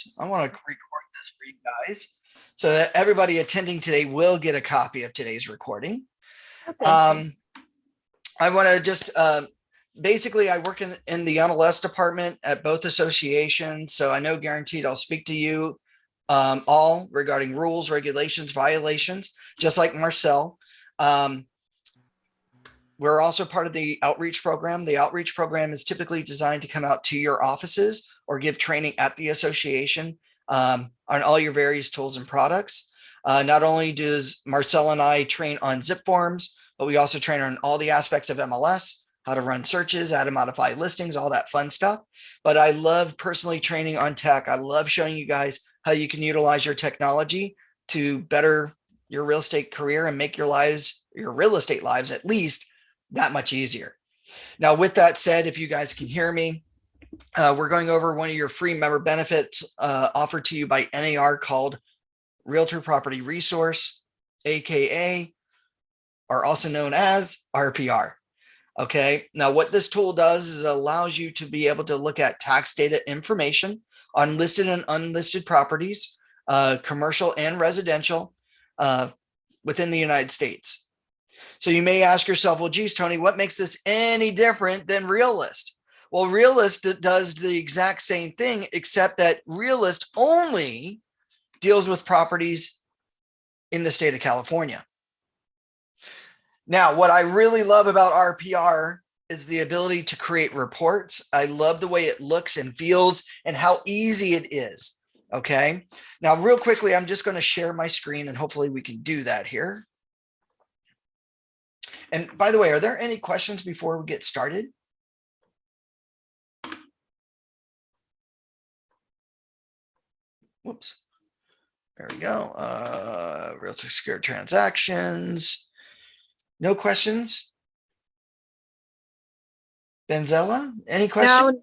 this. I want to record this for you guys so that everybody attending today will get a copy of today's recording. Okay. I want to just basically, I work in the MLS department at both associations. So I know guaranteed I'll speak to you all regarding rules, regulations, violations, just like Marcel. We're also part of the outreach program. The outreach program is typically designed to come out to your offices or give training at the association on all your various tools and products. Not only does Marcel and I train on zip forms, but we also train on all the aspects of MLS, how to run searches, how to modify listings, all that fun stuff. But I love personally training on tech. I love showing you guys how you can utilize your technology to better your real estate career and make your lives, your real estate lives at least, that much easier. Now, with that said, if you guys can hear me, we're going over one of your free member benefits offered to you by NAR called Realtor Property Resource, AKA, or also known as RPR. Okay, now what this tool does is it allows you to be able to look at tax data information on listed and unlisted properties, commercial and residential within the United States. So you may ask yourself, well, geez, Tony, what makes this any different than Realist? Well, Realist does the exact same thing, except that Realist only deals with properties in the state of California. Now, what I really love about RPR is the ability to create reports. I love the way it looks and feels and how easy it is. Okay. Now, real quickly, I'm just going to share my screen and hopefully we can do that here. And by the way, are there any questions before we get started? Whoops. There we go. Realtor secured transactions. No questions? Benzella, any questions? No,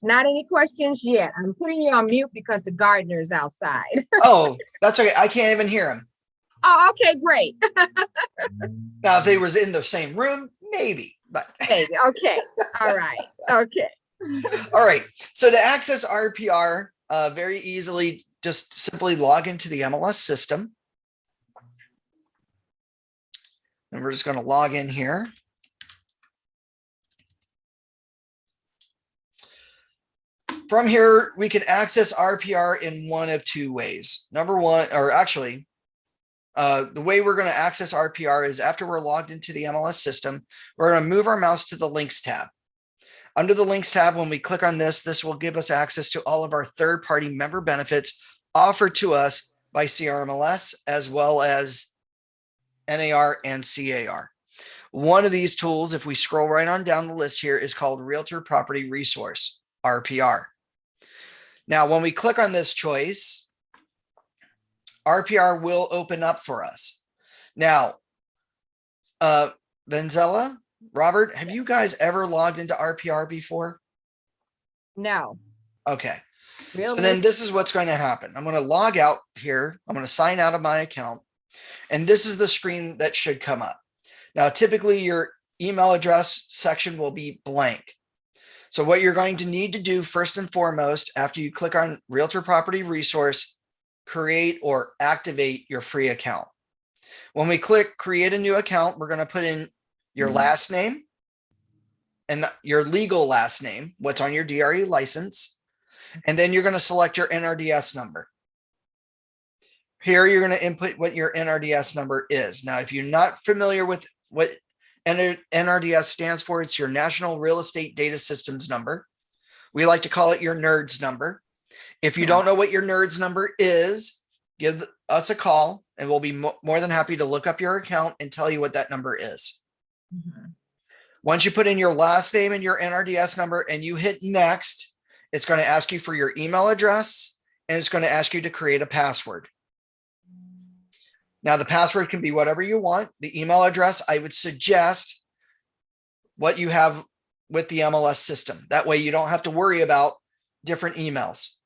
not any questions yet. I'm putting you on mute because the gardener's outside. Oh, that's okay. I can't even hear him. Oh, okay, great. Now, if they was in the same room, maybe, but Maybe. Okay. All right. Okay. all right. So to access RPR, very easily, just simply log into the MLS system. And we're just going to log in here. From here, we can access RPR in one of two ways. Number one, or actually, the way we're going to access RPR is after we're logged into the MLS system, we're going to move our mouse to the links tab. Under the links tab, when we click on this, this will give us access to all of our third-party member benefits offered to us by CRMLS, as well as NAR and CAR. One of these tools, if we scroll right on down the list here, is called Realtor Property Resource, RPR. Now, when we click on this choice, RPR will open up for us. Now, Benzella, Robert, have you guys ever logged into RPR before? No. Okay. Realist. So then this is what's going to happen. I'm going to log out here. I'm going to sign out of my account. And this is the screen that should come up. Now, typically your email address section will be blank. So what you're going to need to do first and foremost, after you click on Realtor Property Resource, create or activate your free account. When we click create a new account, we're going to put in your last name and your legal last name, what's on your DRE license. And then you're going to select your NRDS number. Here, you're going to input what your NRDS number is. Now, if you're not familiar with what NRDS stands for, it's your National Real Estate Data Systems number. We like to call it your NERDS number. If you don't know what your NERDS number is, give us a call and we'll be more than happy to look up your account and tell you what that number is. Once you put in your last name and your NRDS number and you hit next, it's going to ask you for your email address and it's going to ask you to create a password. Now, the password can be whatever you want. The email address, I would suggest what you have with the MLS system. That way you don't have to worry about different emails.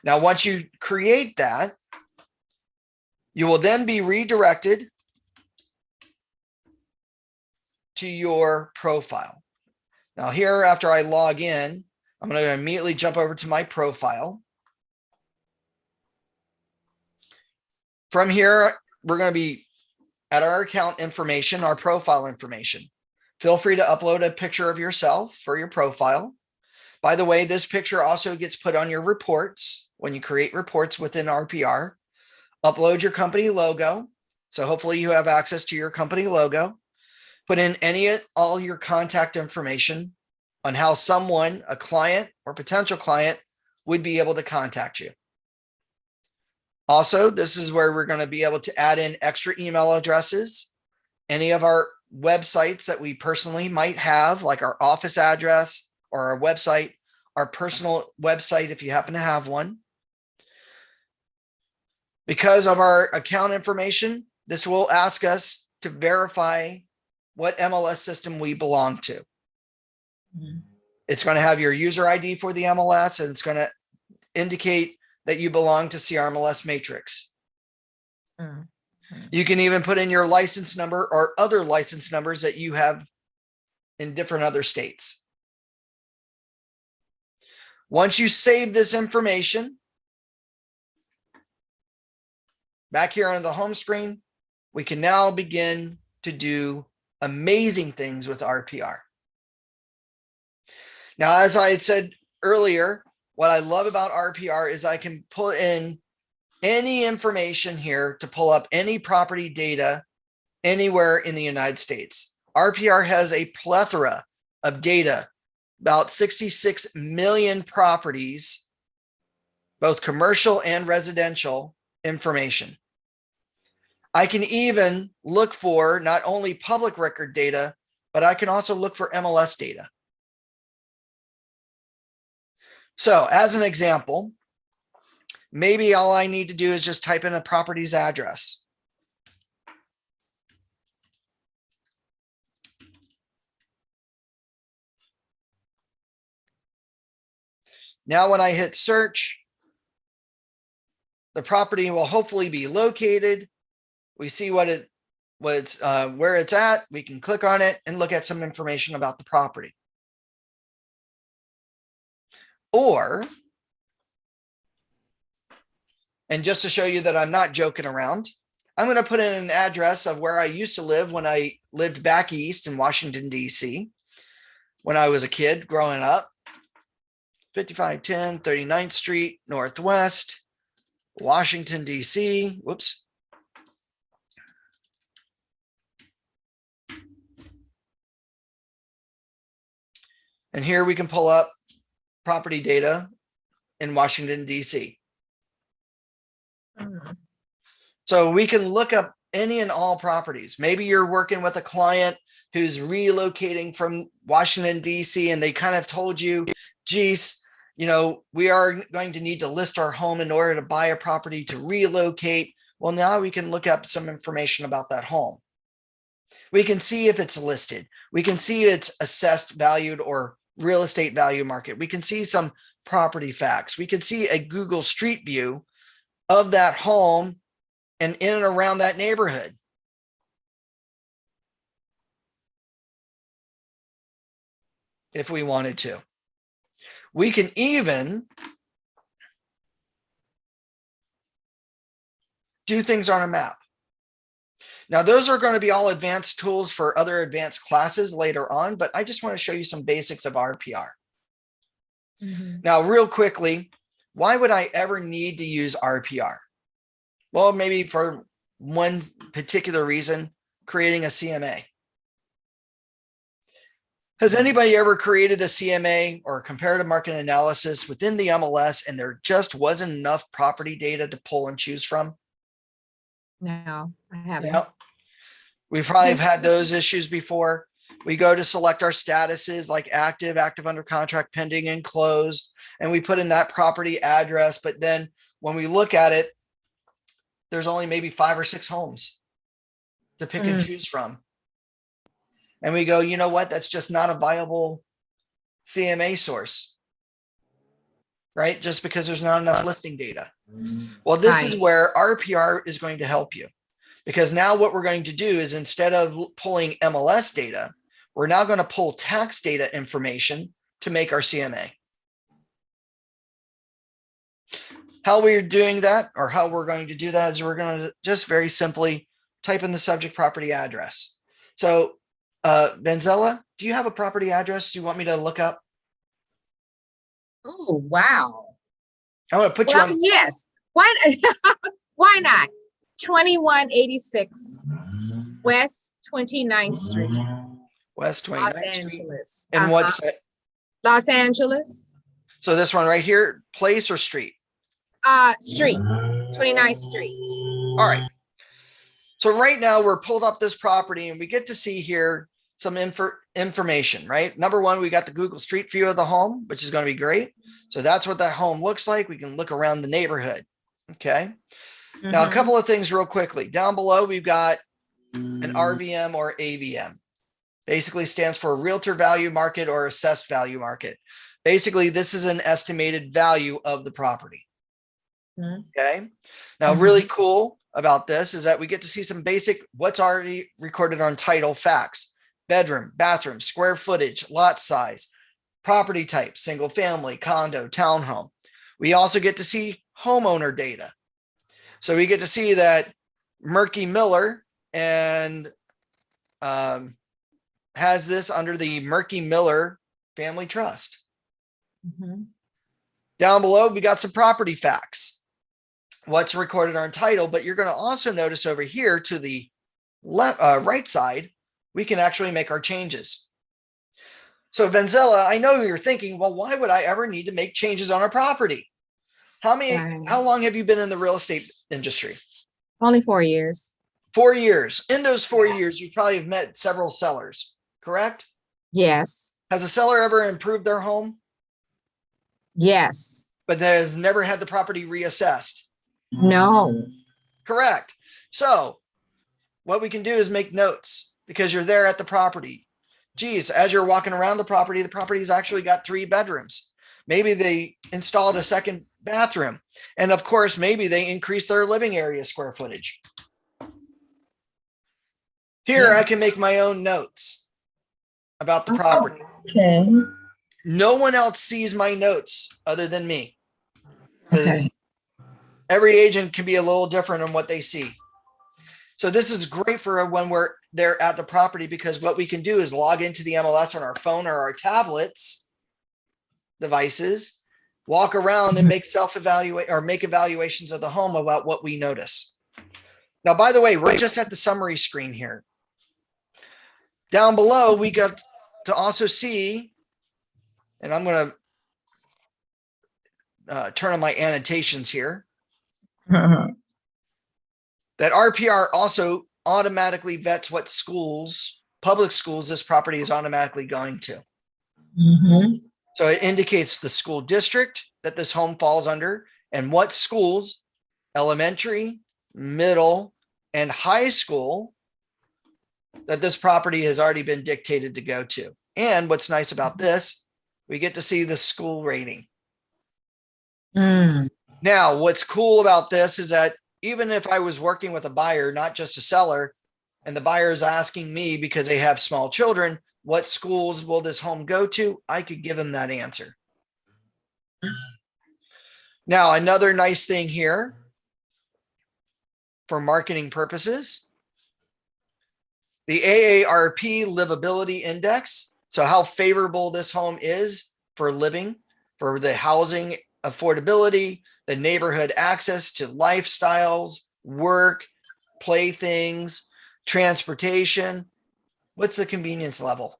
Now, once you create that, you will then be redirected to your profile. Now here, after I log in, I'm going to immediately jump over to my profile. From here, we're going to be at our account information, our profile information. Feel free to upload a picture of yourself for your profile. By the way, this picture also gets put on your reports when you create reports within RPR. Upload your company logo. So hopefully you have access to your company logo. Put in all your contact information on how someone, a client or potential client, would be able to contact you. Also, this is where we're going to be able to add in extra email addresses, any of our websites that we personally might have, like our office address or our website, our personal website, if you happen to have one. Because of our account information, this will ask us to verify what MLS system we belong to. It's going to have your user ID for the MLS, and it's going to indicate that you belong to CRMLS Matrix. You can even put in your license number or other license numbers that you have in different other states. Once you save this information, back here on the home screen, we can now begin to do amazing things with RPR. Now, as I had said earlier, what I love about RPR is I can put in any information here to pull up any property data anywhere in the United States. RPR has a plethora of data, about 66 million properties, both commercial and residential information. I can even look for not only public record data, but I can also look for MLS data. So as an example, maybe all I need to do is just type in a property's address. Now, when I hit search, the property will hopefully be located. We see where it's at. We can click on it and look at some information about the property. And just to show you that I'm not joking around, I'm going to put in an address of where I used to live when I lived back east in Washington, D.C. when I was a kid growing up. 5510 39th Street Northwest, Washington, D.C. Whoops. And here we can pull up property data in Washington, D.C. So we can look up any and all properties. Maybe you're working with a client who's relocating from Washington, D.C. and they kind of told you, geez, you know, we are going to need to list our home in order to buy a property to relocate. Well, now we can look up some information about that home. We can see if it's listed. We can see its assessed, valued, or real estate value market. We can see some property facts. We can see a Google Street View of that home and in and around that neighborhood. If we wanted to. We can even do things on a map. Now, those are going to be all advanced tools for other advanced classes later on, but I just want to show you some basics of RPR. Now, real quickly, why would I ever need to use RPR? Well, maybe for one particular reason, creating a CMA. Has anybody ever created a CMA or a comparative market analysis within the MLS and there just wasn't enough property data to pull and choose from? No, I haven't. Yep. We probably have had those issues before. We go to select our statuses like active, active under contract, pending, and closed, and we put in that property address. But then when we look at it, there's only maybe 5 or 6 homes to pick and choose from. And we go, you know what? That's just not a viable CMA source, right? Just because there's not enough listing data. Well, this is where RPR is going to help you, because now what we're going to do is instead of pulling MLS data, we're now going to pull tax data information to make our CMA. How we're doing that, or how we're going to do that, is we're going to just very simply type in the subject property address. So Benzella, do you have a property address you want me to look up? Oh, wow. I'm going to put you Well, on. yes. Why, why not? 2186 West 29th Street, West Los 29th Street. Angeles. And what's it? Los Angeles. So this one right here, place or street? Street, 29th Street. All right. So right now we're pulled up this property and we get to see here some information, right? Number one, we got the Google Street View of the home, which is going to be great. So that's what that home looks like. We can look around the neighborhood. Okay. Now, a couple of things real quickly. Down below, we've got an RVM or AVM. Basically stands for Realtor Value Market or Assessed Value Market. Basically, this is an estimated value of the property. Okay. Now, really cool about this is that we get to see some basic what's already recorded on title facts: bedroom, bathroom, square footage, lot size, property type, single family, condo, townhome. We also get to see homeowner data. So we get to see that Murky Miller and has this under the Murky Miller Family Trust. Down below, we got some property facts. What's recorded on title, but you're going to also notice over here to the left, right side, we can actually make our changes. So Benzella, I know you're thinking, well, why would I ever need to make changes on a property? How long have you been in the real estate industry? Only 4 years. 4 years. In those 4 years, you probably have met several sellers, correct? Yes. Has a seller ever improved their home, Yes. but they've never had the property reassessed? No. Correct. So what we can do is make notes because you're there at the property. Geez, as you're walking around the property's actually got 3 bedrooms. Maybe they installed a second bathroom. And of course, maybe they increased their living area square footage. Here, I can make my own notes about the property. Okay. No one else sees my notes other than me. Okay. Every agent can be a little different on what they see. So this is great for when we're there at the property, because what we can do is log into the MLS on our phone or our tablets devices, walk around and make self-evaluate or make evaluations of the home about what we notice. Now, by the way, we're just at the summary screen here. Down below, we got to also see, and I'm going to turn on my annotations here, that RPR also automatically vets what schools, public schools, this property is automatically going to. So it indicates the school district that this home falls under and what schools, elementary, middle, and high school, that this property has already been dictated to go to. And what's nice about this, we get to see the school rating. Now, what's cool about this is that even if I was working with a buyer, not just a seller, and the buyer is asking me because they have small children, what schools will this home go to? I could give them that answer. Now, another nice thing here for marketing purposes, the AARP livability index. So how favorable this home is for living, for the housing affordability, the neighborhood access to lifestyles, work, playthings, transportation. What's the convenience level?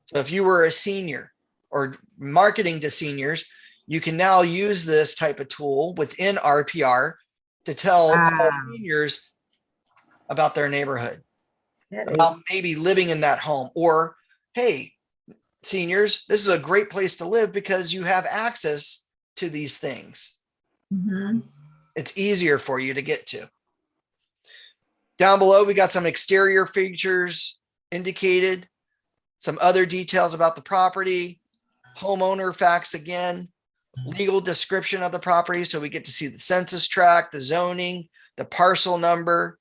So if you were a senior or marketing to seniors, you can now use this type of tool within RPR to tell seniors about their neighborhood, about maybe living in that home, or, hey, seniors, this is a great place to live because you have access to these things. It's easier for you to get to. Down below, we got some exterior features indicated, some other details about the property, homeowner facts again, legal description of the property. So we get to see the census tract, the zoning, the parcel number.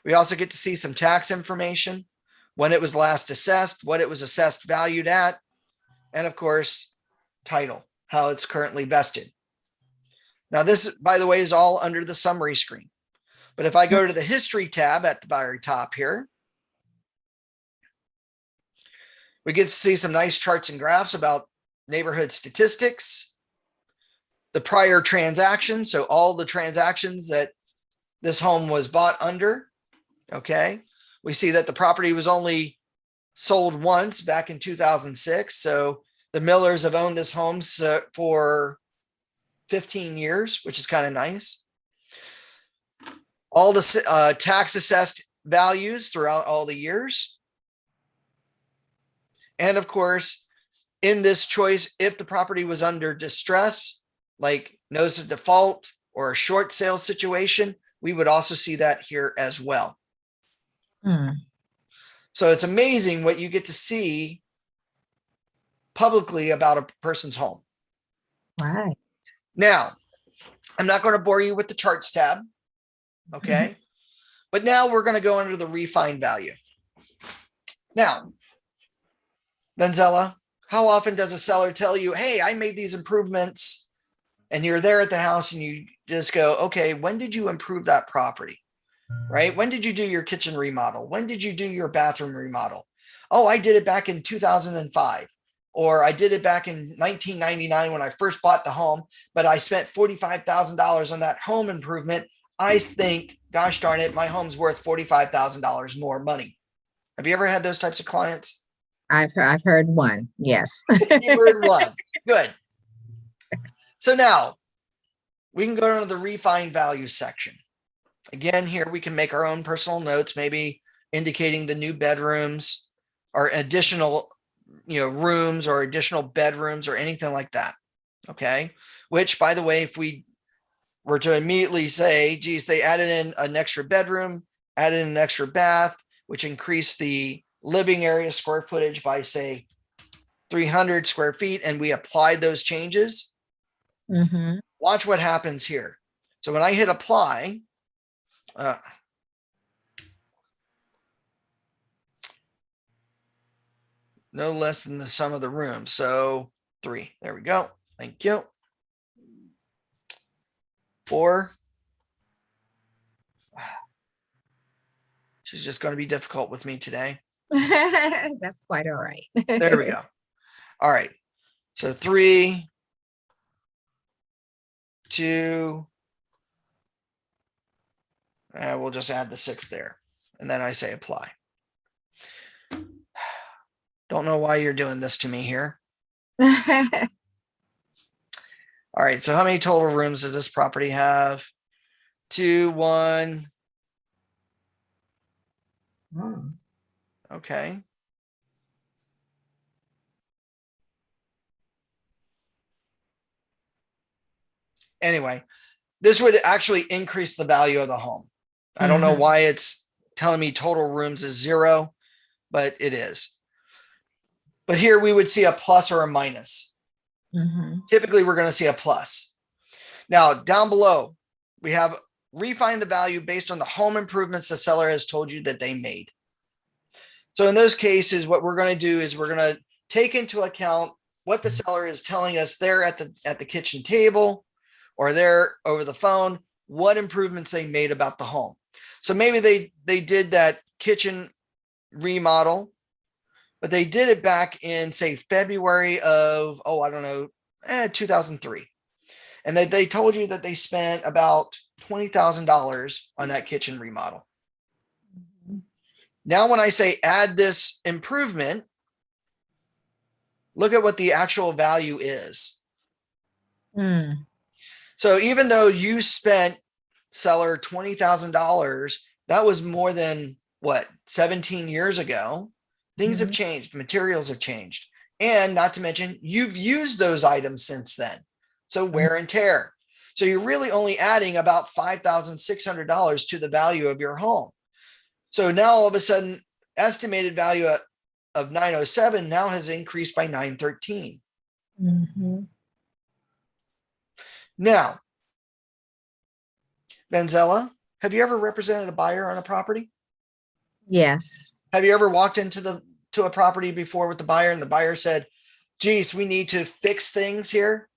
We also get to see some tax information, when it was last assessed, what it was assessed valued at, and of course, title, how it's currently vested. Now this, by the way, is all under the summary screen. But if I go to the history tab at the very top here, we get to see some nice charts and graphs about neighborhood statistics, the prior transactions. So all the transactions that this home was bought under. Okay. We see that the property was only sold once back in 2006. So the Millers have owned this home for 15 years, which is kind of nice. All the tax assessed values throughout all the years. And of course, in this choice, if the property was under distress, like notice of default or a short sale situation, we would also see that here as well. So it's amazing what you get to see publicly about a person's home. Right. Now, I'm not going to bore you with the charts tab. Okay. But now we're going to go under the refined value. Now, Benzella, how often does a seller tell you, hey, I made these improvements, and you're there at the house and you just go, okay, when did you improve that property? Right? When did you do your kitchen remodel? When did you do your bathroom remodel? Oh, I did it back in 2005, or I did it back in 1999 when I first bought the home, but I spent $45,000 on that home improvement. I think, gosh darn it, my home's worth $45,000 more money. Have you ever had those types of clients? I've heard one. Yes. You heard one. Good. So now we can go to the refined value section. Again, here we can make our own personal notes, maybe indicating the new bedrooms or additional, rooms or additional bedrooms or anything like that. Okay. Which, by the way, if we were to immediately say, geez, they added in an extra bedroom, added in an extra bath, which increased the living area square footage by, say, 300 square feet, and we applied those changes. Watch what happens here. So when I hit apply, no less than the sum of the rooms. So 3, there we go. Thank you. 4. She's just going to be difficult with me today. That's quite all right. There we go. All right. So 3, 2, and we'll just add the 6 there. And then I say apply. Don't know why you're doing this to me here. All right. So how many total rooms does this property have? 2, 1. Okay. Anyway, this would actually increase the value of the home. I don't know why it's telling me total rooms is 0, but it is. But here we would see a plus or a minus. Typically, we're going to see a plus. Now, down below, we have refine the value based on the home improvements the seller has told you that they made. So in those cases, what we're going to do is we're going to take into account what the seller is telling us there at the kitchen table or there over the phone, what improvements they made about the home. So maybe they did that kitchen remodel, but they did it back in, say, February of, 2003. And they told you that they spent about $20,000 on that kitchen remodel. Now, when I say add this improvement, look at what the actual value is. So even though you spent, seller, $20,000, that was more than 17 years ago. Things have changed, materials have changed. And not to mention, you've used those items since then. So wear and tear. So you're really only adding about $5,600 to the value of your home. So now all of a sudden, estimated value of 907 now has increased by 913. Now, Benzella, have you ever represented a buyer on a property? Yes. Have you ever walked into a property before with the buyer and the buyer said, geez, we need to fix things here?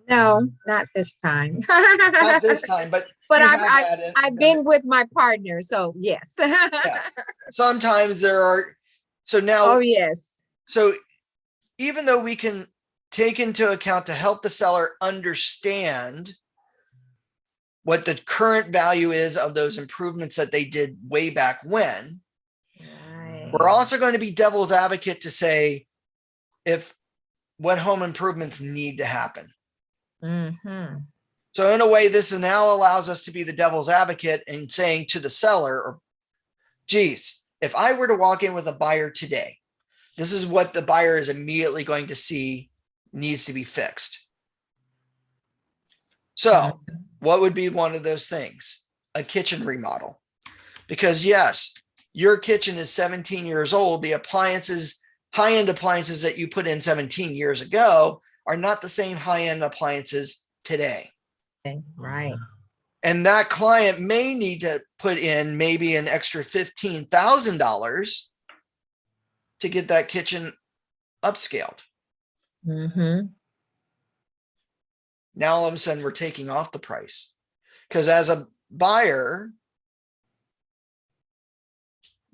No, not this time. Not this time, but But you have had it. I've been with my partner, so yes. Yes. Sometimes there are, so now, Oh, yes. so even though we can take into account to help the seller understand what the current value is of those improvements that they did way back when, Right. we're also going to be devil's advocate to say if what home improvements need to happen. Mm-hmm. So in a way, this now allows us to be the devil's advocate and saying to the seller, or, geez, if I were to walk in with a buyer today, this is what the buyer is immediately going to see needs to be fixed. So what would be one of those things? A kitchen remodel. Because yes, your kitchen is 17 years old. The appliances, high-end appliances that you put in 17 years ago are not the same high-end appliances today. Right. And that client may need to put in maybe an extra $15,000 to get that kitchen upscaled. Mm-hmm. Now all of a sudden we're taking off the price, because as a buyer,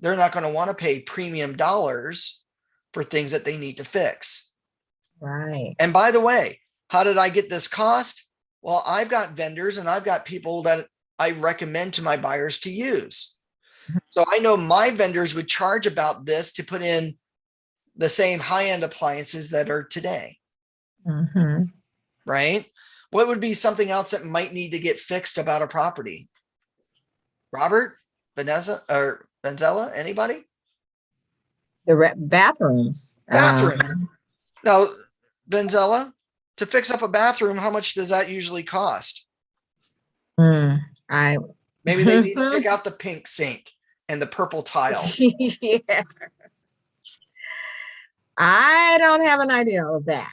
they're not going to want to pay premium dollars for things that they need to fix. Right. And by the way, how did I get this cost? Well, I've got vendors and I've got people that I recommend to my buyers to use. So I know my vendors would charge about this to put in the same high-end appliances that are today. Mm-hmm. Right? What would be something else that might need to get fixed about a property? Robert, Vanessa, or Benzella, anybody? The bathrooms. Bathroom. Now, Benzella, to fix up a bathroom, how much does that usually cost? Maybe they need to take out the pink sink and the purple tile. Yeah. I don't have an idea of that.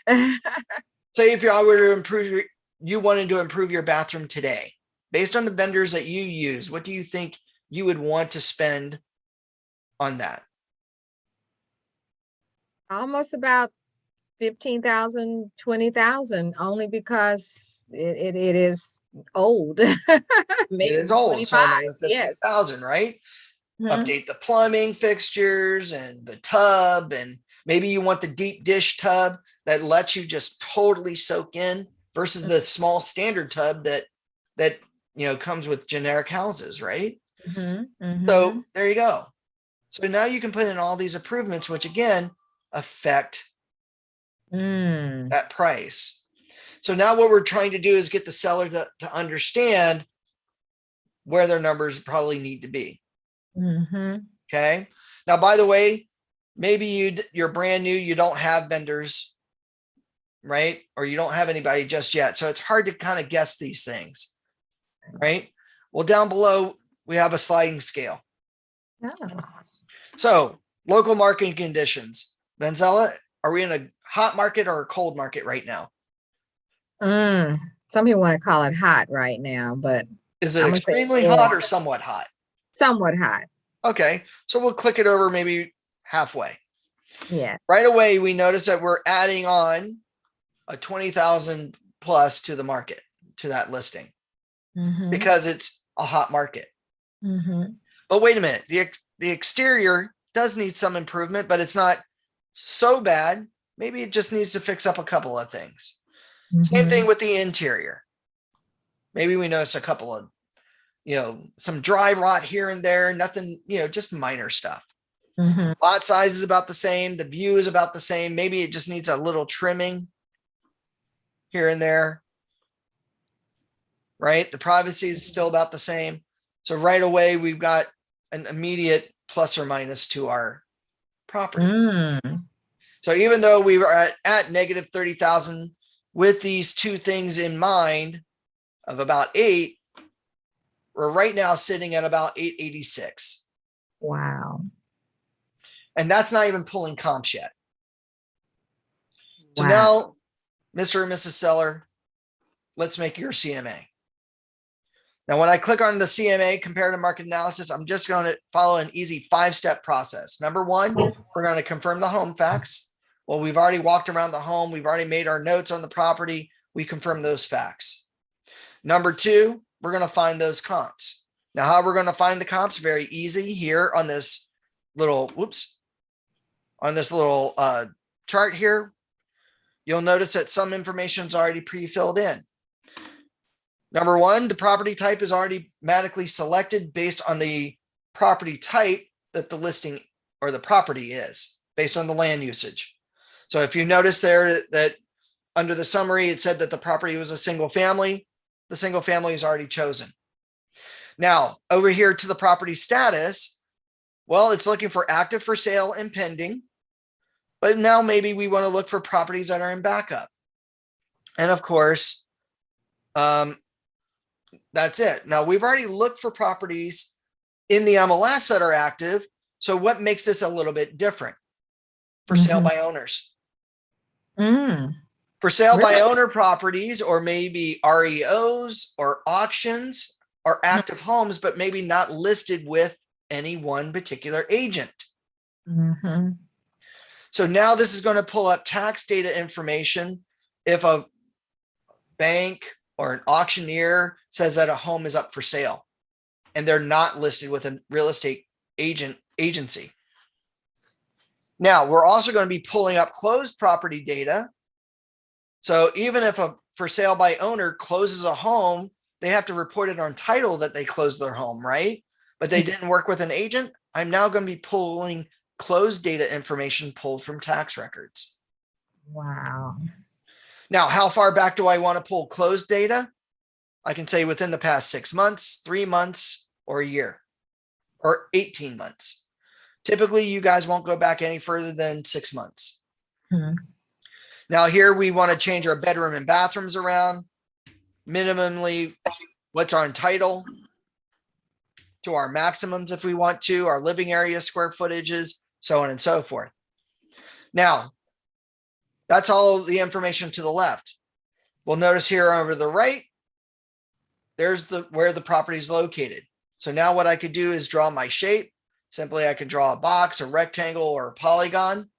Say if I were to improve you wanted to improve your bathroom today, based on the vendors that you use, what do you think you would want to spend on that? Almost about 15,000, 20,000, only because it is old. Maybe It is old, 25. so another Yes. 15,000, right? Mm-hmm. Update the plumbing fixtures and the tub, and maybe you want the deep dish tub that lets you just totally soak in versus the small standard tub that comes with generic houses, right? Mm-hmm. Mm-hmm. So there you go. So now you can put in all these improvements, which again affect that price. So now what we're trying to do is get the seller to understand where their numbers probably need to be. Mm-hmm. Okay. Now, by the way, maybe you're brand new, you don't have vendors, right? Or you don't have anybody just yet. So it's hard to kind of guess these things, right? Well, down below, we have a sliding scale. Oh. So local market conditions. Benzella, are we in a hot market or a cold market right now? Some people want to call it hot right now, but is it extremely hot or somewhat hot? Somewhat hot. Okay, so we'll click it over maybe halfway. Yeah. Right away, we notice that we're adding on a 20,000 plus to the market, to that listing, because it's a hot market. But wait a minute, the exterior does need some improvement, but it's not so bad. Maybe it just needs to fix up a couple of things. Same thing with the interior. Maybe we notice a couple of, some dry rot here and there, nothing, just minor stuff. Lot size is about the same. The view is about the same. Maybe it just needs a little trimming here and there, right? The privacy is still about the same. So right away, we've got an immediate plus or minus to our property. So even though we were at negative 30,000 with these two things in mind of about 8, we're right now sitting at about 886. Wow. And that's not even pulling comps yet. So wow. now, Mr. and Mrs. Seller, let's make your CMA. Now, when I click on the CMA, comparative market analysis, I'm just going to follow an easy 5-step process. Number 1, we're going to confirm the home facts. Well, we've already walked around the home. We've already made our notes on the property. we confirm those facts. Number two, we're going to find those comps. Now, how we're going to find the comps? Very easy here on this little, chart here. You'll notice that some information is already pre-filled in. Number one, the property type is already automatically selected based on the property type that the listing or the property is, based on the land usage. So if you notice there that under the summary, it said that the property was a single family, the single family is already chosen. Now, over here to the property status, well, it's looking for active for sale and pending. But now maybe we want to look for properties that are in backup. And of course, that's it. Now we've already looked for properties in the MLS that are active. So what makes this a little bit different? For sale by owners. For sale by owner properties, or maybe REOs or auctions, are active homes, but maybe not listed with any one particular agent. So now this is going to pull up tax data information if a bank or an auctioneer says that a home is up for sale and they're not listed with a real estate agency. Now, we're also going to be pulling up closed property data. So even if a for sale by owner closes a home, they have to report it on title that they closed their home, right? But they didn't work with an agent. I'm now going to be pulling closed data information pulled from tax records. Wow. Now, how far back do I want to pull closed data? I can say within the past 6 months, 3 months, or a year, or 18 months. Typically, you guys won't go back any further than 6 months. Now here we want to change our bedroom and bathrooms around. Minimally, what's our title to our maximums if we want to, our living area, square footages, so on and so forth. Now, that's all the information to the left. We'll notice here over the right, there's where the property is located. So now what I could do is draw my shape. Simply, I can draw a box, a rectangle, or a polygon.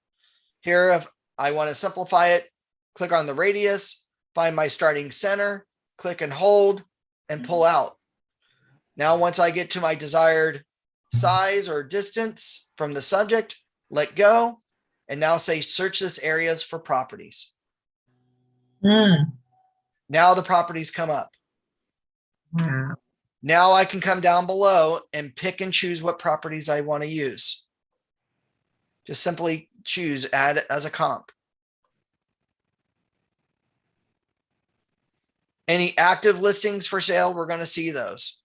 Here, if I want to simplify it, click on the radius, find my starting center, click and hold, and pull out. Now, once I get to my desired size or distance from the subject, let go, and now say search this areas for properties. Now the properties come up. Wow. Now I can come down below and pick and choose what properties I want to use. Just simply choose add as a comp. Any active listings for sale, we're going to see those.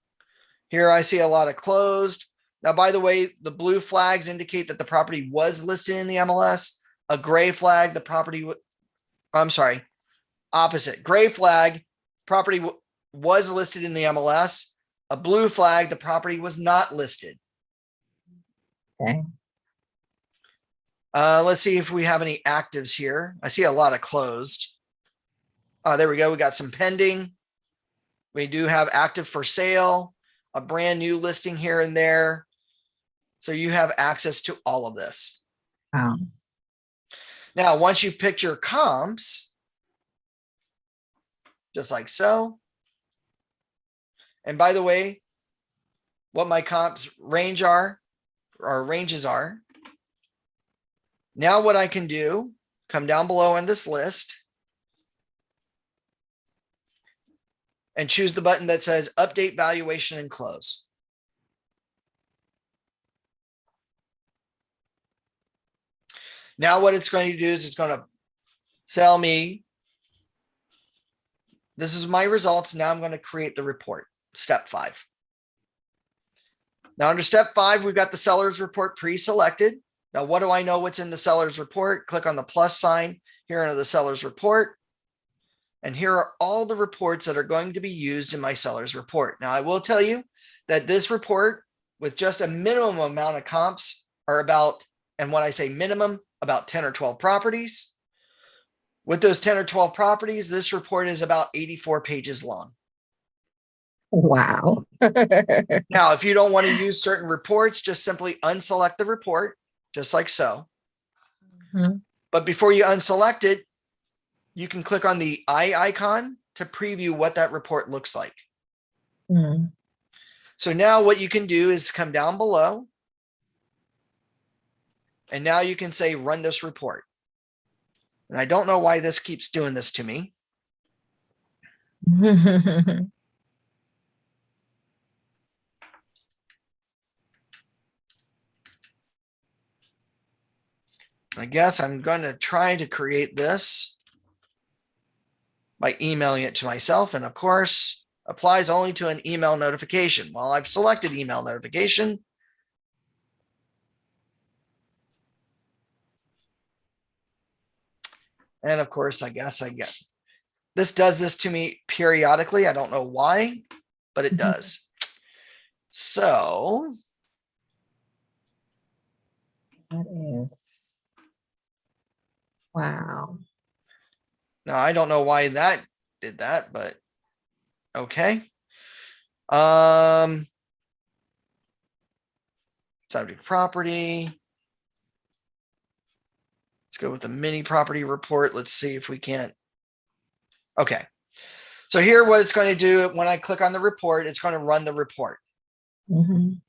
Here I see a lot of closed. Now, by the way, the blue flags indicate that the property was listed in the MLS. A gray flag, the property, I'm sorry, opposite. Gray flag, property was listed in the MLS. A blue flag, the property was not listed. Okay. Let's see if we have any actives here. I see a lot of closed. There we go. We got some pending. We do have active for sale, a brand new listing here and there. So you have access to all of this. Wow. Now, once you've picked your comps, just like so. And by the way, what my comps range are, or ranges are. Now what I can do, come down below in this list and choose the button that says update valuation and close. Now what it's going to do is it's going to tell me, this is my results. Now I'm going to create the report, step 5. Now under step 5, we've got the seller's report pre-selected. Now, what do I know what's in the seller's report? Click on the plus sign here under the seller's report. And here are all the reports that are going to be used in my seller's report. Now, I will tell you that this report with just a minimum amount of comps are about, and when I say minimum, about 10 or 12 properties. With those 10 or 12 properties, this report is about 84 pages long. Wow. Now, if you don't want to use certain reports, just simply unselect the report, just like so. But before you unselect it, you can click on the eye icon to preview what that report looks like. Mm. So now what you can do is come down below. And now you can say, run this report. And I don't know why this keeps doing this to me. I guess I'm going to try to create this by emailing it to myself. And of course, applies only to an email notification. Well, I've selected email notification. And of course, I guess I get this does this to me periodically. I don't know why, but it does. So That is, wow. now I don't know why that did that, but okay. Subject property. Let's go with the mini property report. Let's see if we can't. Okay. So here, what it's going to do when I click on the report, it's going to run the report.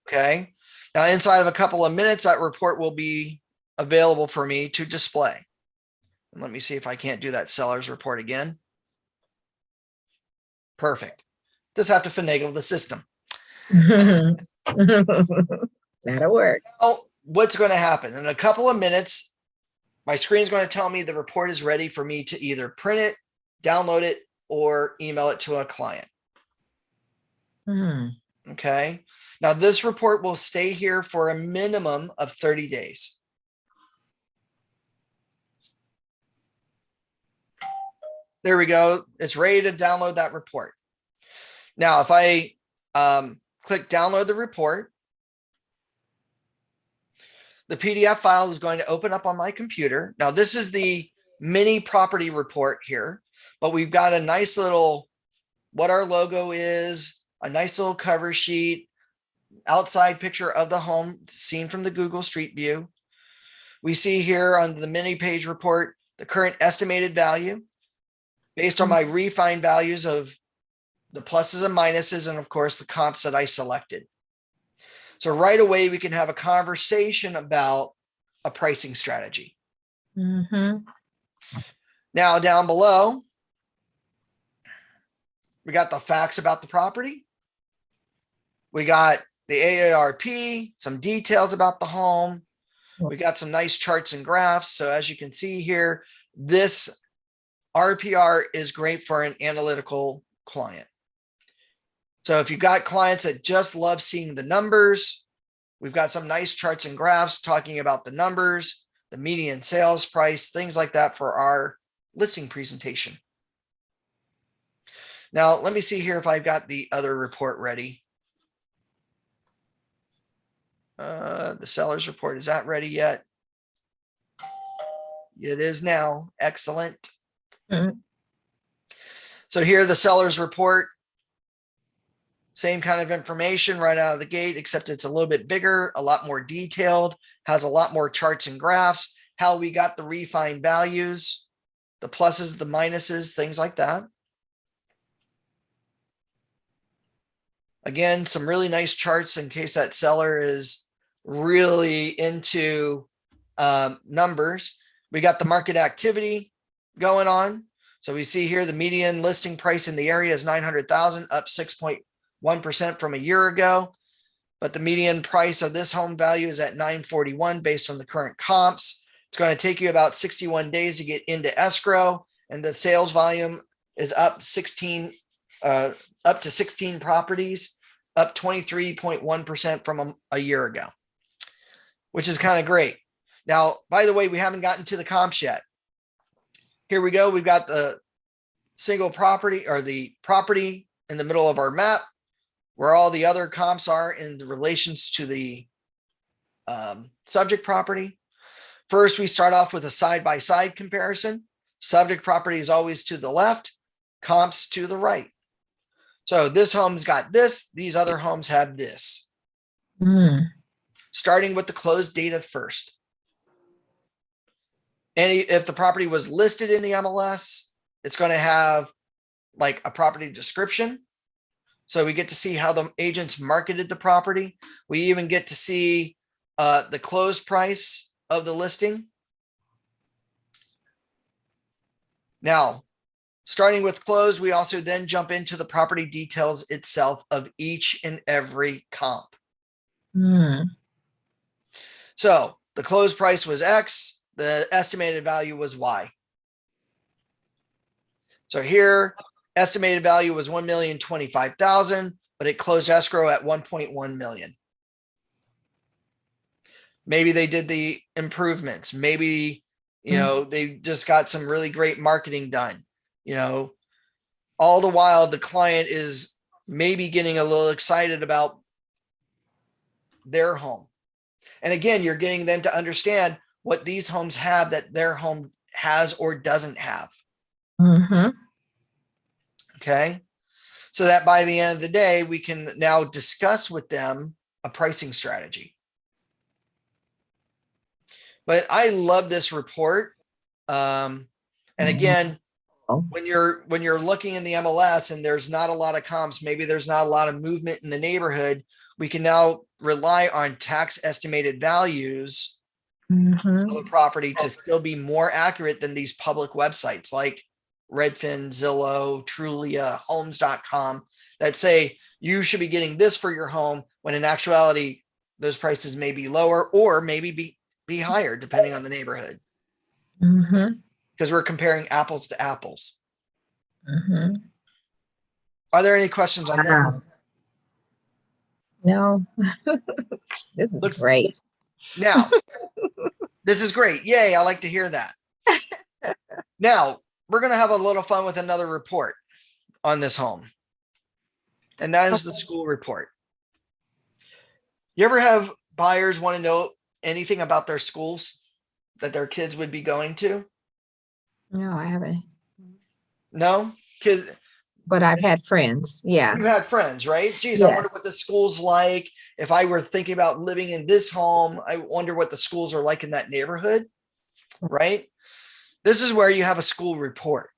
Okay. Now, inside of a couple of minutes, that report will be available for me to display. And let me see if I can't do that seller's report again. Perfect. Just have to finagle the system. That'll work. Oh, what's going to happen in a couple of minutes? My screen is going to tell me the report is ready for me to either print it, download it, or email it to a client. Okay. Now this report will stay here for a minimum of 30 days. There we go. It's ready to download that report. Now, if I click download the report, the PDF file is going to open up on my computer. Now, this is the mini property report here, but we've got a nice little, what our logo is, a nice little cover sheet, outside picture of the home seen from the Google Street View. We see here on the mini page report, the current estimated value based on my refined values of the pluses and minuses, and of course the comps that I selected. So right away, we can have a conversation about a pricing strategy. Now down below, we got the facts about the property. We got the AARP, some details about the home. We got some nice charts and graphs. So as you can see here, this RPR is great for an analytical client. So if you've got clients that just love seeing the numbers, we've got some nice charts and graphs talking about the numbers, the median sales price, things like that for our listing presentation. Now, let me see here if I've got the other report ready. The seller's report, is that ready yet? It is now. Excellent. So here, the seller's report. Same kind of information right out of the gate, except it's a little bit bigger, a lot more detailed, has a lot more charts and graphs, how we got the refined values, the pluses, the minuses, things like that. Again, some really nice charts in case that seller is really into numbers. We got the market activity going on. So we see here the median listing price in the area is 900,000, up 6.1% from a year ago. But the median price of this home value is at 941 based on the current comps. It's going to take you about 61 days to get into escrow, and the sales volume is up to 16 properties, up 23.1% from a year ago, which is kind of great. Now, by the way, we haven't gotten to the comps yet. Here we go. We've got the single property, or the property in the middle of our map, where all the other comps are in the relations to the subject property. First, we start off with a side-by-side comparison. Subject property is always to the left, comps to the right. So this home's got this, these other homes have this. Starting with the closed data first. And if the property was listed in the MLS, It's going to have like a property description. So we get to see how the agents marketed the property. We even get to see the close price of the listing. Now, starting with close, we also then jump into the property details itself of each and every comp. So the close price was X, the estimated value was Y. So here, estimated value was $1,025,000, but it closed escrow at 1.1 million. Maybe they did the improvements. Maybe, you know, they just got some really great marketing done. You know, all the while the client is maybe getting a little excited about their home. And again, you're getting them to understand what these homes have that their home has or doesn't have. Okay. So that by the end of the day, we can now discuss with them a pricing strategy. But I love this report. And again, when you're looking in the MLS and there's not a lot of comps, maybe there's not a lot of movement in the neighborhood, we can now rely on tax estimated values of a property to still be more accurate than these public websites like Redfin, Zillow, Trulia, homes.com that say you should be getting this for your home, when in actuality, those prices may be lower or maybe be higher depending on the neighborhood. Because we're comparing apples to apples. Are there any questions on that? No. This is great. Now, this is great. Yay, I like to hear that. Now, we're going to have a little fun with another report on this home. And that is the school report. You ever have buyers want to know anything about their schools that their kids would be going to? No, I haven't. No? But I've had friends. Yeah. You had friends, right? Geez, I wonder what the school's like. If I were thinking about living in this home, I wonder what the schools are like in that neighborhood, right? This is where you have a school report.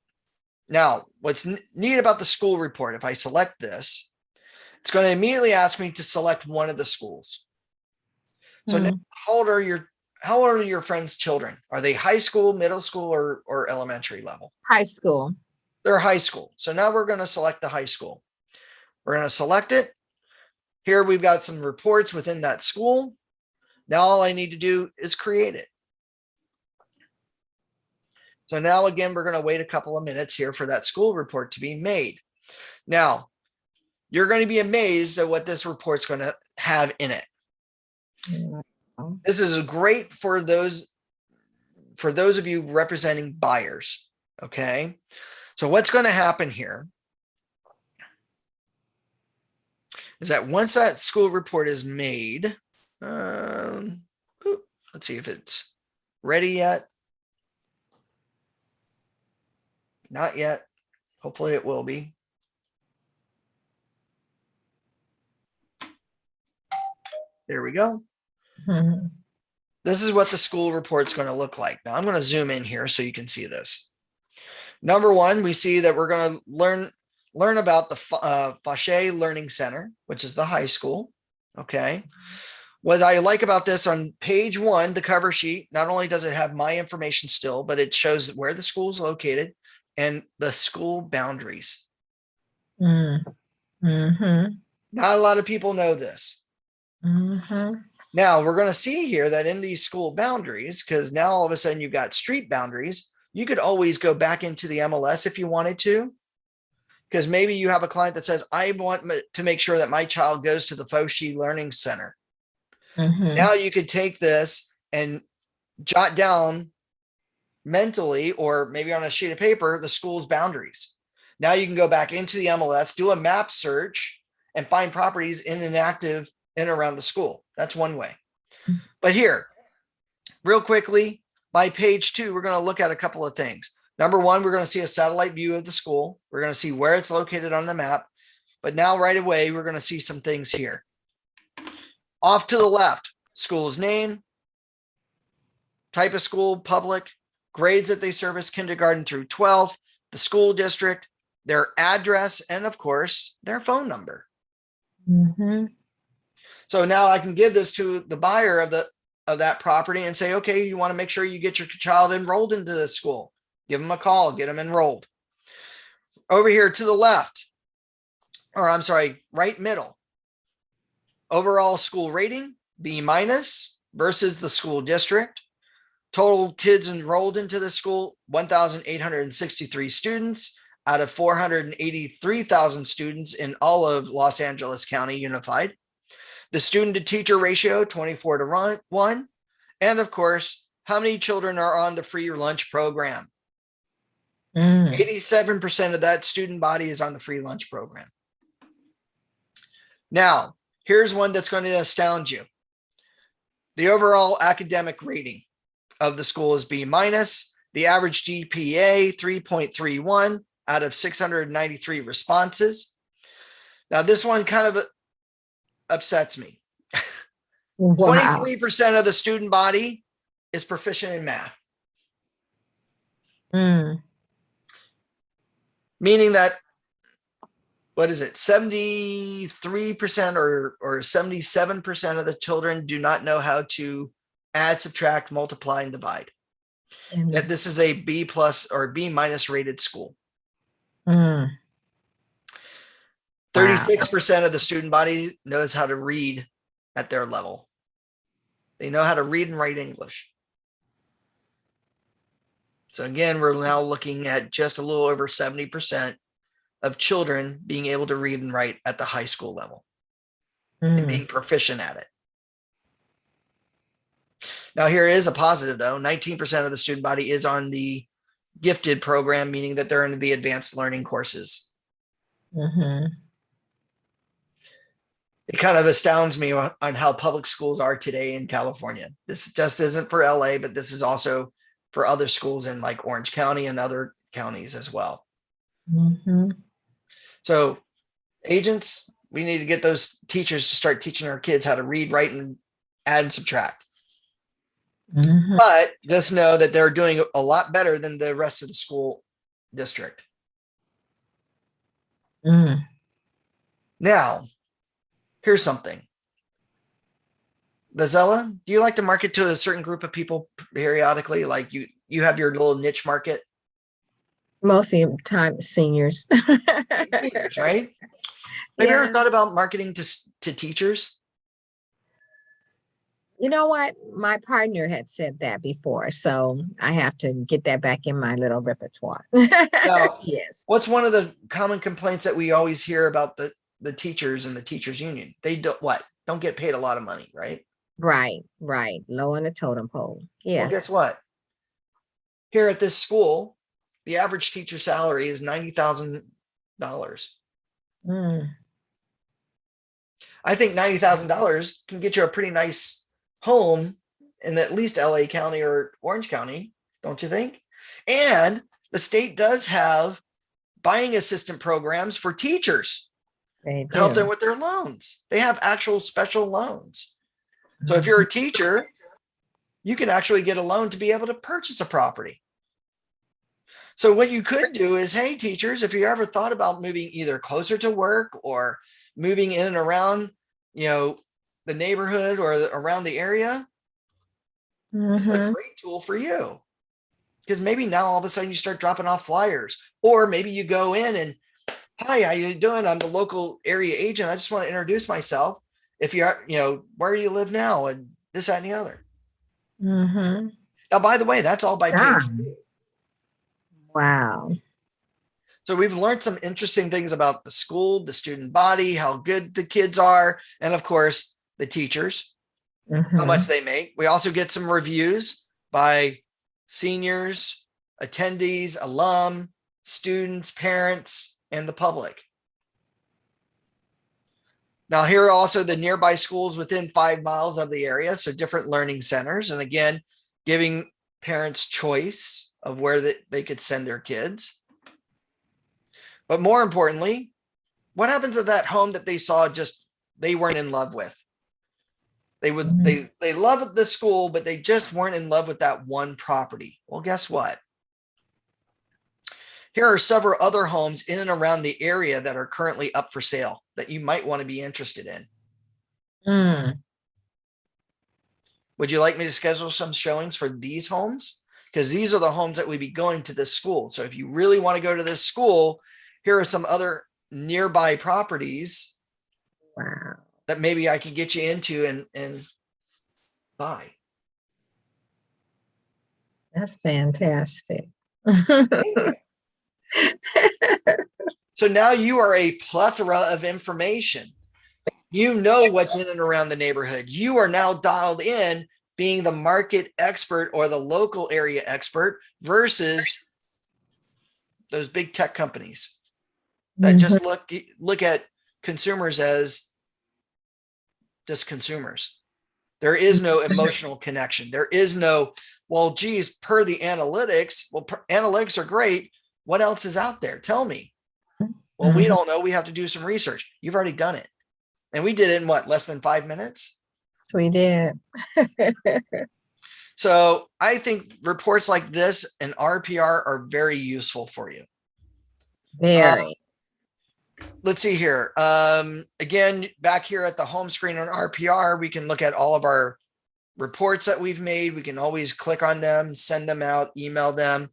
Now, what's neat about the school report, if I select this, it's going to immediately ask me to select one of the schools. So now, how old are your friends' children? Are they high school, middle school, or elementary level? High school. They're high school. So now we're going to select the high school. We're going to select it. Here we've got some reports within that school. Now all I need to do is create it. So now again, we're going to wait a couple of minutes here for that school report to be made. Now, you're going to be amazed at what this report's going to have in it. This is great for those of you representing buyers. Okay. So what's going to happen here is that once that school report is made, let's see if it's ready yet. Not yet. Hopefully it will be. There we go. This is what the school report's going to look like. Now I'm going to zoom in here so you can see this. Number one, we see that we're going to learn about the Fauché Learning Center, which is the high school. Okay. What I like about this on page one, the cover sheet, not only does it have my information still, but it shows where the school is located and the school boundaries. Not a lot of people know this. Now we're going to see here that in these school boundaries, because now all of a sudden you've got street boundaries, you could always go back into the MLS if you wanted to, because maybe you have a client that says, I want to make sure that my child goes to the Fauché Learning Center. Now you could take this and jot down mentally, or maybe on a sheet of paper, the school's boundaries. Now you can go back into the MLS, do a map search, and find properties in and active in and around the school. That's one way. But here, real quickly, by page two, we're going to look at a couple of things. Number one, we're going to see a satellite view of the school. We're going to see where it's located on the map. But now right away, we're going to see some things here. Off to the left, school's name, type of school, public, grades that they service, kindergarten through 12th, the school district, their address, and of course, their phone number. Mm-hmm. So now I can give this to the buyer of that property and say, okay, you want to make sure you get your child enrolled into this school. Give them a call, get them enrolled. Over here to the left, or I'm sorry, right middle. Overall school rating, B- versus the school district. Total kids enrolled into the school, 1,863 students out of 483,000 students in all of Los Angeles County Unified. The student to teacher ratio, 24:1. And of course, how many children are on the free lunch program? 87% of that student body is on the free lunch program. Now, here's one that's going to astound you. The overall academic rating of the school is B-. The average GPA, 3.31 out of 693 responses. Now, this one kind of upsets me. Wow. 23% of the student body is proficient in math. Meaning that, what is it, 73% or 77% of the children do not know how to add, subtract, multiply, and divide. That this is a B+ or B- rated school. 36% of the student body knows how to read at their level. They know how to read and write English. So again, we're now looking at just a little over 70% of children being able to read and write at the high school level and being proficient at it. Now, here is a positive though. 19% of the student body is on the gifted program, meaning that they're in the advanced learning courses. It kind of astounds me on how public schools are today in California. This just isn't for LA, but this is also for other schools in like Orange County and other counties as well. So agents, we need to get those teachers to start teaching our kids how to read, write, and add and subtract. But just know that they're doing a lot better than the rest of the school district. Now, here's something. Bazella, do you like to market to a certain group of people periodically? Like you have your little niche market? Mostly time seniors. Seniors, right? Have you ever thought about marketing to teachers? You know what? My partner had said that before, so I have to get that back in my little repertoire. Now, yes. What's one of the common complaints that we always hear about the teachers and the teachers union? They don't get paid a lot of money, right? Right. Low on the totem pole. Yes. Well, guess what? Here at this school, the average teacher salary is $90,000. I think $90,000 can get you a pretty nice home in at least LA County or Orange County, don't you think? And the state does have buying assistant programs for teachers to help them with their loans. They have actual special loans. So if you're a teacher, you can actually get a loan to be able to purchase a property. So what you could do is, hey, teachers, if you ever thought about moving either closer to work or moving in and around, the neighborhood or around the area, this is a great tool for you. Because maybe now all of a sudden you start dropping off flyers, or maybe you go in and, hi, how you doing? I'm the local area agent. I just want to introduce myself. If you are, where do you live now? And this, that, and the other. Now, by the way, that's all by page. Wow. So we've learned some interesting things about the school, the student body, how good the kids are, and of course, the teachers, how much they make. We also get some reviews by seniors, attendees, alum, students, parents, and the public. Now, here are also the nearby schools within 5 miles of the area, so different learning centers. And again, giving parents choice of where they could send their kids. But more importantly, what happens to that home that they saw they weren't in love with? They love the school, but they just weren't in love with that one property. Well, guess what? Here are several other homes in and around the area that are currently up for sale that you might want to be interested in. Would you like me to schedule some showings for these homes? Because these are the homes that would be going to this school. So if you really want to go to this school, here are some other nearby properties Wow. that maybe I could get you into and buy. That's fantastic. So now you are a plethora of information. You know what's in and around the neighborhood. You are now dialed in, being the market expert or the local area expert versus those big tech companies that just look at consumers as just consumers. There is no emotional connection. There is no, well, geez, per the analytics, well, analytics are great. What else is out there? Tell me. Well, we don't know. We have to do some research. You've already done it. And we did it in what, less than 5 minutes? We did. So I think reports like this and RPR are very useful for you. Very. Let's see here. Again, back here at the home screen on RPR, we can look at all of our reports that we've made. We can always click on them, send them out, email them.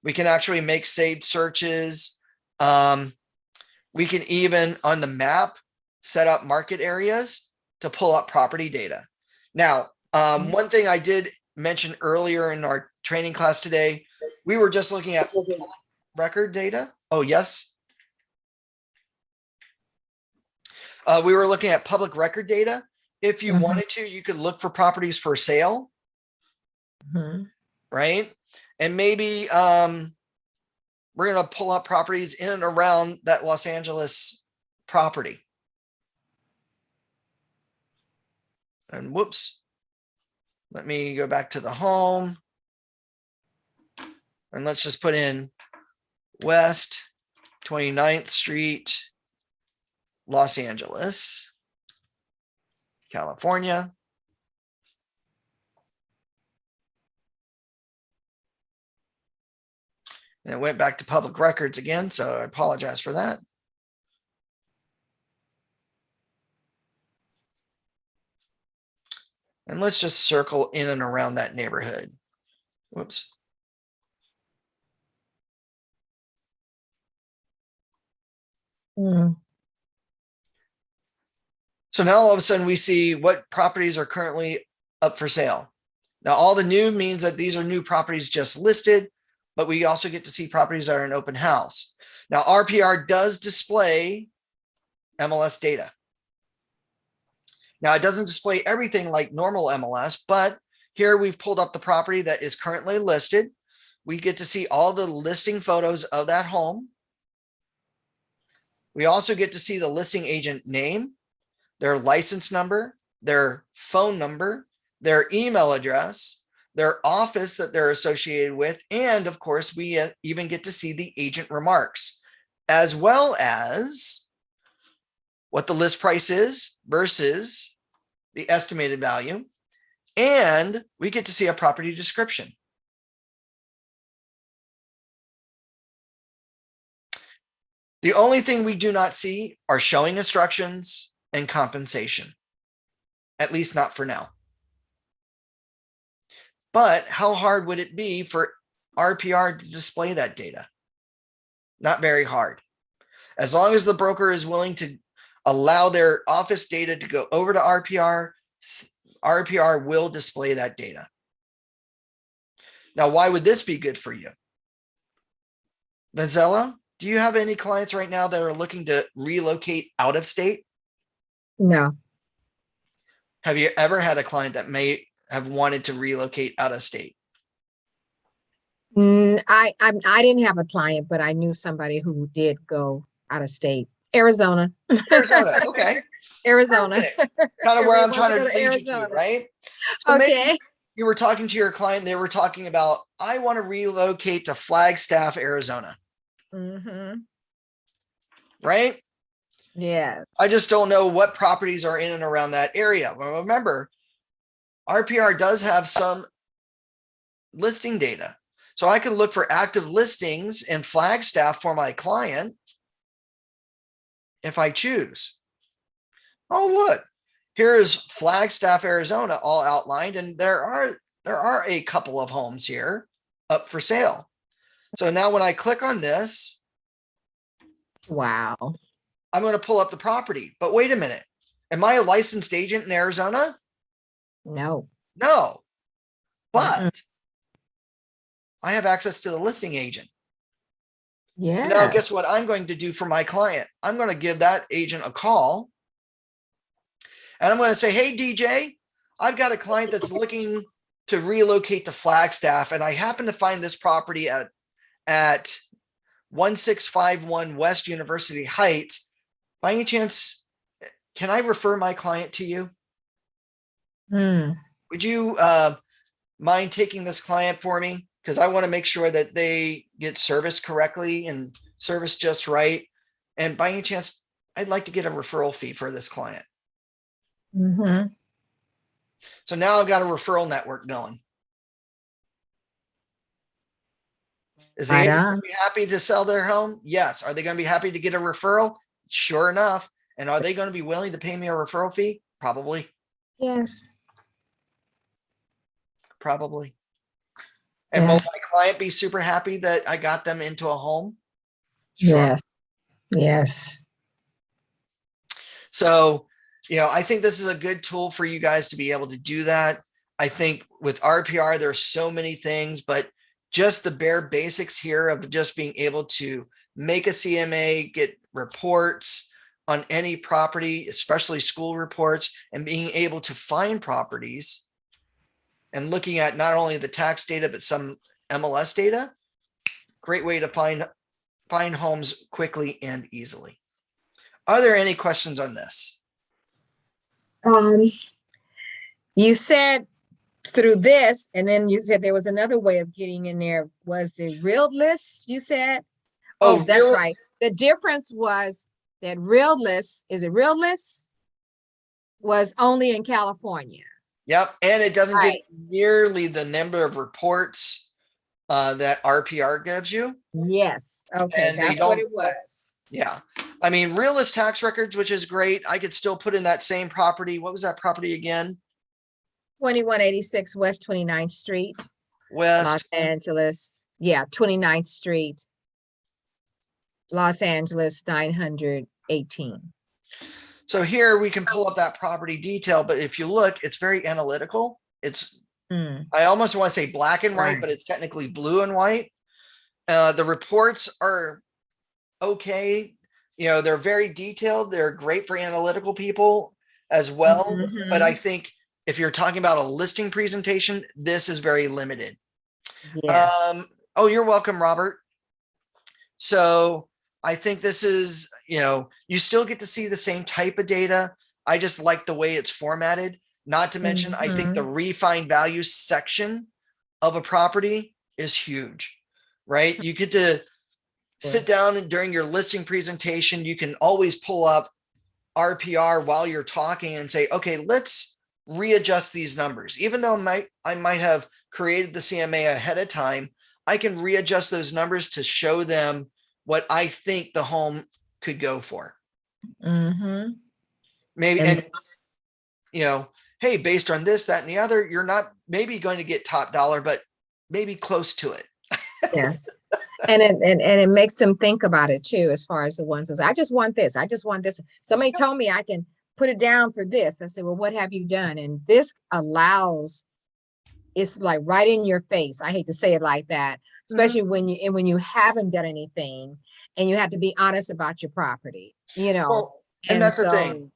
We can actually make saved searches. We can even on the map set up market areas to pull up property data. Now, one thing I did mention earlier in our training class today, we were just looking at record data. Oh, yes. We were looking at public record data. If you wanted to, you could look for properties for sale, right? And maybe we're going to pull up properties in and around that Los Angeles property. And whoops, let me go back to the home. And let's just put in West 29th Street, Los Angeles, California. And it went back to public records again, so I apologize for that. And let's just circle in and around that neighborhood. Whoops. So now all of a sudden we see what properties are currently up for sale. Now all the new means that these are new properties just listed, but we also get to see properties that are in open house. Now RPR does display MLS data. Now it doesn't display everything like normal MLS, but here we've pulled up the property that is currently listed. We get to see all the listing photos of that home. We also get to see the listing agent name, their license number, their phone number, their email address, their office that they're associated with, and of course, we even get to see the agent remarks, as well as what the list price is versus the estimated value, and we get to see a property description. The only thing we do not see are showing instructions and compensation, at least not for now. But how hard would it be for RPR to display that data? Not very hard. As long as the broker is willing to allow their office data to go over to RPR, RPR will display that data. Now, why would this be good for you? Vanzella, do you have any clients right now that are looking to relocate out of state? No. Have you ever had a client that may have wanted to relocate out of state? I didn't have a client, but I knew somebody who did go out of state. Arizona. Arizona, okay. Arizona. Kind of where I'm trying to lead you to, right? So okay. You were talking to your client, they were talking about, I want to relocate to Flagstaff, Arizona. Right? Yes. I just don't know what properties are in and around that area. Well, remember, RPR does have some listing data. So I can look for active listings in Flagstaff for my client if I choose. Oh, look, here is Flagstaff, Arizona, all outlined, and there are a couple of homes here up for sale. So now when I click on this, Wow. I'm going to pull up the property. But wait a minute. Am I a licensed agent in Arizona? No. No. But Mm-mm. I have access to the listing agent. Yeah. Now, guess what I'm going to do for my client? I'm going to give that agent a call. And I'm going to say, hey, DJ, I've got a client that's looking to relocate to Flagstaff. And I happen to find this property at 1651 West University Heights. By any chance, can I refer my client to you? Would you mind taking this client for me? Because I want to make sure that they get serviced correctly and serviced just right. And by any chance, I'd like to get a referral fee for this client. Mm-hmm. So now I've got a referral network going. Is the Right agent on. going to be happy to sell their home? Yes. Are they going to be happy to get a referral? Sure enough. And are they going to be willing to pay me a referral fee? Probably. Yes. Probably. And will my client be super happy that I got them into a home? Sure. Yes. Yes. So, I think this is a good tool for you guys to be able to do that. I think with RPR, there's so many things, but just the bare basics here of just being able to make a CMA, get reports on any property, especially school reports, and being able to find properties and looking at not only the tax data, but some MLS data. Great way to find homes quickly and easily. Are there any questions on this? You said through this, and then you said there was another way of getting in there. Was it real lists? You said, oh, that's right. The difference was that real lists, is it real lists? Was only in California. Yep. And it doesn't give nearly the number of reports that RPR gives you. Yes. Okay. And that's what it was. Yeah. I mean, realist tax records, which is great. I could still put in that same property. What was that property again? 2186 West 29th Street. West. Los Angeles. Yeah. 29th Street. Los Angeles 918. So here we can pull up that property detail, but if you look, it's very analytical. It's, I almost want to say black and white, but it's technically blue and white. The reports are okay. They're very detailed. They're great for analytical people as well. But I think if you're talking about a listing presentation, this is very limited. Yes. Oh, you're welcome, Robert. So I think this is, you still get to see the same type of data. I just like the way it's formatted. Not to mention, I think the refined value section of a property is huge, right? You get to sit down and during your listing presentation, you can always pull up RPR while you're talking and say, okay, let's readjust these numbers. Even though I might have created the CMA ahead of time, I can readjust those numbers to show them what I think the home could go for. Maybe, and hey, based on this, that, and the other, you're not maybe going to get top dollar, but maybe close to it. Yes. And it makes them think about it too, as far as the ones who say, I just want this. I just want this. Somebody told me I can put it down for this. I said, well, what have you done? And this allows, it's like right in your face. I hate to say it like that, especially when you haven't done anything and you have to be honest about your property, Well, and that's the thing.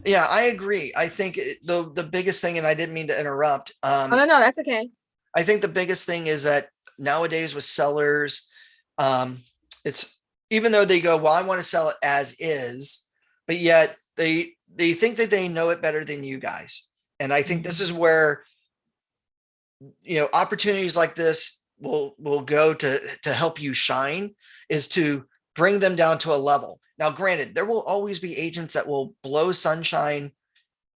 Yeah, I agree. I think the biggest thing, and I didn't mean to interrupt. Oh, no, that's okay. I think the biggest thing is that nowadays with sellers, it's even though they go, well, I want to sell it as is, but yet they think that they know it better than you guys. And I think this is where, opportunities like this will go to help you shine, is to bring them down to a level. Now, granted, there will always be agents that will blow sunshine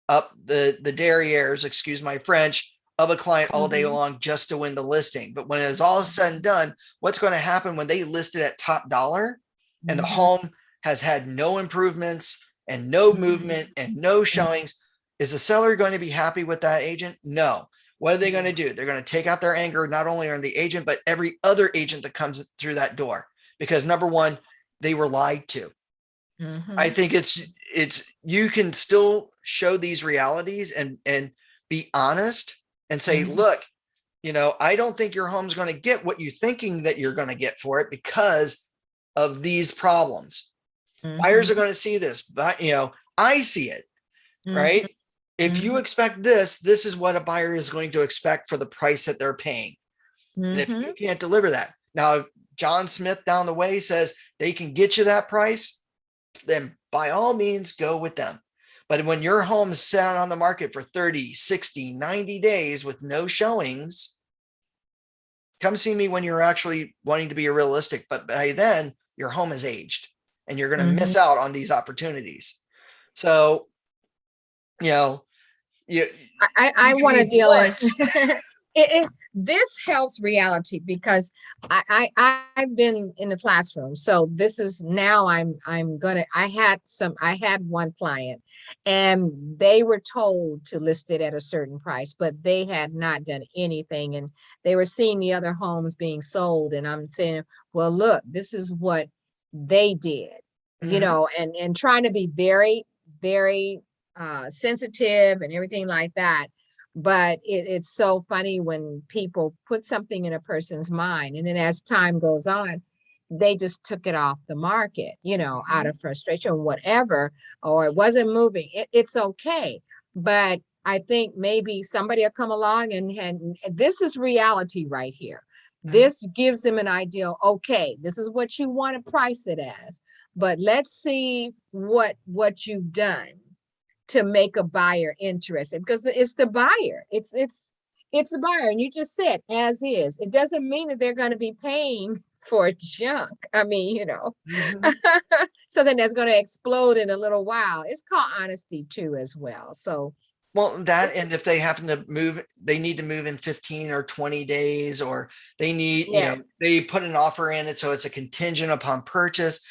up the derrieres, excuse my French, of a client all day Mhm. long just to win the listing. But when it's all said and done, what's going to happen when they list it at top dollar and the Mhm. home has had no improvements and no movement and no showings? Is the seller going to be happy with that agent? No. What are they going to do? They're going to take out their anger, not only on the agent, but every other agent that comes through that door. Because number one, they were lied to. I Mhm. think it's you can still show these realities and be honest and say, Mhm. look, I don't think your home's going to get what you're thinking that you're going to get for it because of these problems. Buyers Mhm. are going to see this, but I see it, Mhm. right? If you expect this, this is what a buyer is going to expect for the price that they're paying. And if you Mhm. can't deliver that, now if John Smith down the way says they can get you that price, then by all means go with them. But when your home is sat on the market for 30, 60, 90 days with no showings, come see me when you're actually wanting to be realistic. But by then, your home is aged and you're going to Mhm. miss out on these opportunities. So, you know, you, I you can want to be deal in blunt. this helps reality because I've been in the classroom. So this is now I'm gonna I had one client and they were told to list it at a certain price, but they had not done anything and they were seeing the other homes being sold. And I'm saying, well, look, this is what they did, Mhm. and trying to be very, very sensitive and everything like that. But it's so funny when people put something in a person's mind and then as time goes on, they just took it off the market, out Mhm. of frustration, whatever, or it wasn't moving. It's okay. But I think maybe somebody will come along and this is reality right here. Mhm. This gives them an idea. Okay, this is what you want to price it as, but let's see what you've done to make a buyer interested, because it's the buyer. It's the buyer. And you just said as is. It doesn't mean that they're going to be paying for junk. I mean, Mhm. so then that's going to explode in a little while. It's called honesty too, as well. So Well, that, it's and if they happen to move, they need to move in 15 or 20 days, or they need, yeah. they put an offer in it. So it's a contingent upon purchase.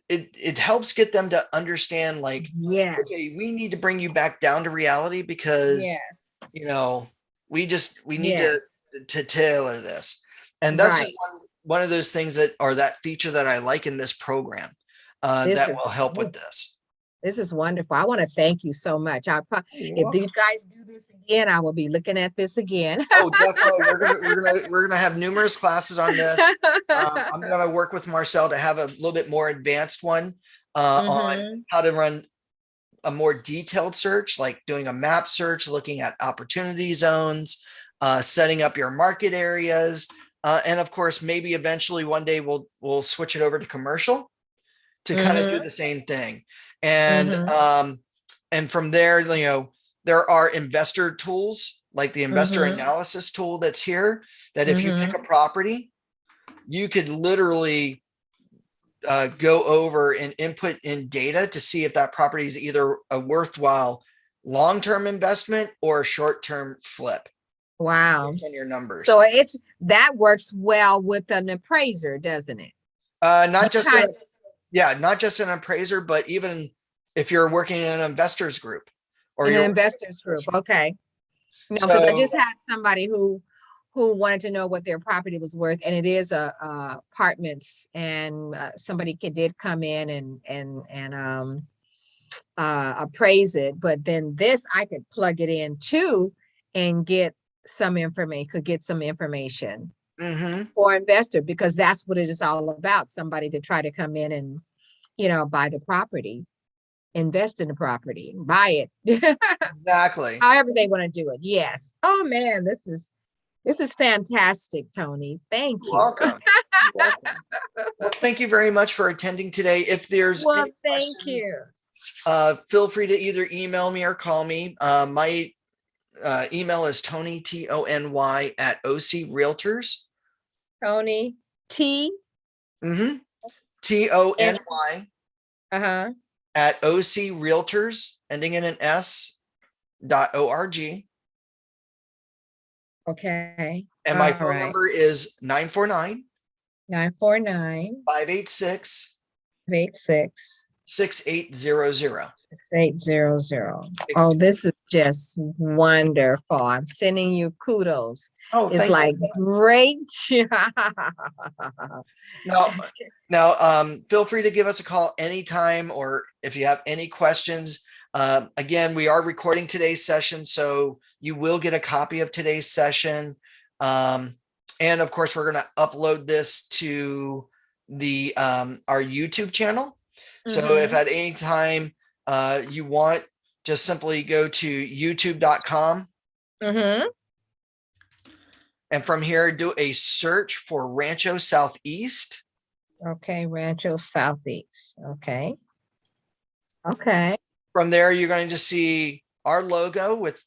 It helps get them to understand, like, okay, Yes. we need to bring you back down to reality because, Yes. you know, we need Yes. to tailor this. And that's just Right. one of those things that are that feature that I like in this program, This that is will help with this. This is wonderful. I want to thank you so much. You're If welcome. these guys do this again, I will be looking at this again. Oh, definitely. We're gonna have numerous classes on this. I'm gonna work with Marcel to have a little bit more advanced one on Mm-hmm. how to run a more detailed search, like doing a map search, looking at opportunity zones, setting up your market areas, and of course, maybe eventually one day we'll switch it over to commercial to kind of do Mm-hmm. the same thing. And Mm-hmm. from there, there are investor tools like the investor Mm-hmm. analysis tool that's here, that if you pick a Mm-hmm. property, you could literally go over and input in data to see if that property is either a worthwhile long-term investment or a short-term flip Wow. based on your So numbers. that works well with an appraiser, doesn't it? You Not just kind not just an appraiser, but even if you're working in an investors group or in you're an working investors in an group. investors group. Okay. Because I So, just had somebody who wanted to know what their property was worth, and it is apartments, and somebody did come in and appraise it. But then this, I could plug it in too and get some information mhm. for investor, because that's what it is all about. Somebody to try to come in and, buy the property, invest in the property, buy it. Exactly. However they want to do it. Yes. Oh man, this is fantastic, Tony. Thank You're you. welcome. You're welcome. Well, thank you very much for attending today. If there's Well, any thank questions, you. feel free to either email me or call me. My email is Tony, Tony at OC Realtors. Tony T Mm-hmm. and Tony uh-huh. at OC Realtors, ending in an S, .org. Okay. And my All phone right. number is 949 949 586 86 6800. 6800. Oh, this is just wonderful. I'm sending you kudos. Oh, It's thank you. like great job. Now, feel free to give us a call anytime, or if you have any questions. Again, we are recording today's session, so you will get a copy of today's session. And of course, we're going to upload this to the our YouTube channel. So if at any time you want, just simply go to youtube.com. And from here, do a search for Rancho Southeast. Okay, Rancho Southeast. Okay. Okay. From there, you're going to see our logo with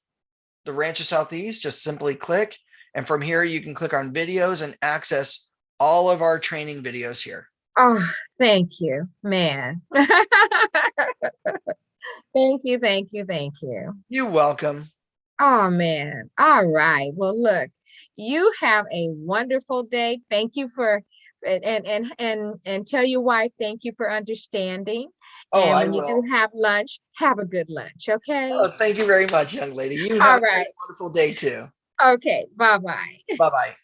the Rancho Southeast. Just simply click. And from here, you can click on videos and access all of our training videos here. Oh, thank you, man. Thank you, thank you, thank you. You're welcome. Oh, man. All right. Well, look, you have a wonderful day. Thank you for and tell your wife thank you for understanding. Oh, And I when you do will. have lunch, have a good lunch. Okay. Oh, thank you very much, young lady. You have All a right. wonderful day too. Okay. Bye-bye. Bye-bye.